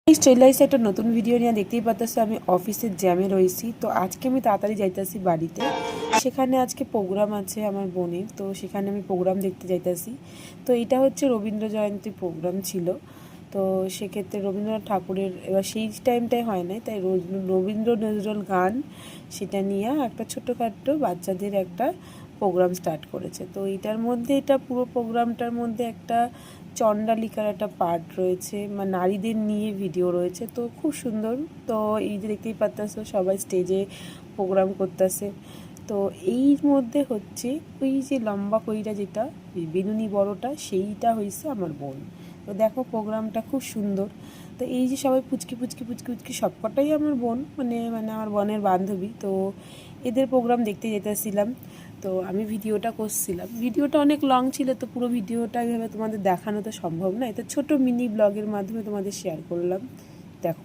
চলে আসছে একটা নতুন ভিডিও নিয়ে। দেখতেই পাচ্ছি আমি অফিসের জ্যামে রয়েছি। তো আজকে আমি তাড়াতাড়ি যাইতেছি বাড়িতে। সেখানে আজকে প্রোগ্রাম আছে আমার বোনের, তো সেখানে আমি প্রোগ্রাম দেখতে যাইতেছি। তো এটা হচ্ছে রবীন্দ্র জয়ন্তী প্রোগ্রাম ছিল। তো সেক্ষেত্রে রবীন্দ্রনাথ ঠাকুরের এবার সেই টাইমটাই হয় নাই, তাই রবীন্দ্র নজরুল গান সেটা নিয়ে একটা ছোটোখাটো বাচ্চাদের একটা প্রোগ্রাম স্টার্ট করেছে। তো এটার মধ্যে এটা পুরো প্রোগ্রামটার মধ্যে একটা চণ্ডালিকার একটা পার্ট রয়েছে, মানে নারীদের নিয়ে ভিডিও রয়েছে। তো খুব সুন্দর। তো এই যে দেখতেই পাচ্ছ সবাই স্টেজে প্রোগ্রাম করতেছে। তো এই মধ্যে হচ্ছে ওই যে লম্বা কইরা যেটা বেনুনি বড়টা, সেইটা হয়েছে আমার বোন। তো দেখো প্রোগ্রামটা খুব সুন্দর। তো এই যে সবাই পুচকি পুচকি পুচকি পুচকি সবকটাই আমার বোন, মানে মানে আমার বোনের বান্ধবী। তো এদের প্রোগ্রাম দেখতে যেতেছিলাম। তো আমি ভিডিওটা করছিলাম, ভিডিওটা অনেক লং ছিল, তো পুরো ভিডিওটা এইভাবে তোমাদের দেখানো তো সম্ভব নয়। তো ছোট মিনি ব্লগের মাধ্যমে তোমাদের শেয়ার করলাম। দেখো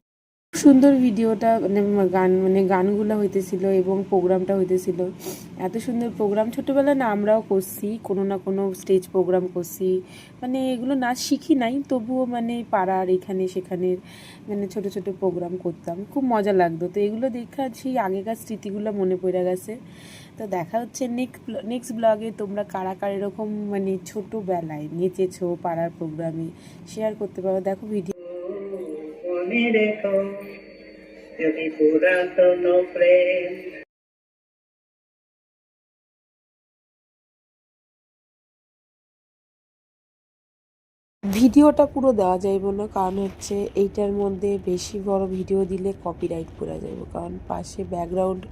সুন্দর ভিডিওটা, মানে গানগুলো হইতেছিল এবং প্রোগ্রামটা হইতেছিল। এত সুন্দর প্রোগ্রাম ছোটোবেলায় না আমরাও করছি, কোনো না কোনো স্টেজ প্রোগ্রাম করছি। মানে এগুলো নাচ শিখি নাই, তবুও মানে পাড়ার এখানে সেখানে মানে ছোট ছোট প্রোগ্রাম করতাম, খুব মজা লাগতো। তো এগুলো দেখা সেই আগেকার স্মৃতিগুলো মনে পড়ে গেছে। তো দেখা হচ্ছে নেক্সট ব্লগে। তোমরা কারা কারা এরকম মানে ছোটোবেলায় নেচেছো পাড়ার প্রোগ্রামে শেয়ার করতে পারো। দেখো ভিডিও ভিডিওটা পুরো দেওয়া যাইব না, কারণ হচ্ছে এইটার মধ্যে বেশি বড় ভিডিও দিলে কপিরাইট করা যাবে, কারণ পাশে ব্যাকগ্রাউন্ড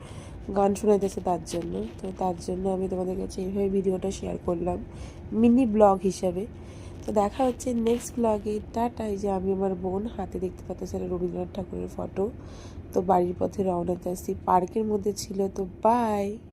গান শোনাইতেছে তার জন্য। তো তার জন্য আমি তোমাদের কাছে এইভাবে ভিডিওটা শেয়ার করলাম মিনি ব্লগ হিসাবে। তো দেখা হচ্ছে নেক্সট ব্লগে। টাটা। এই যে আমি আমার বোন হাতে দেখতে পাচ্ছি রবীন্দ্রনাথ ঠাকুরের ফটো। তো বাড়ির পথে রওনা দিয়েছি, পার্কের মধ্যে ছিল। তো বাই।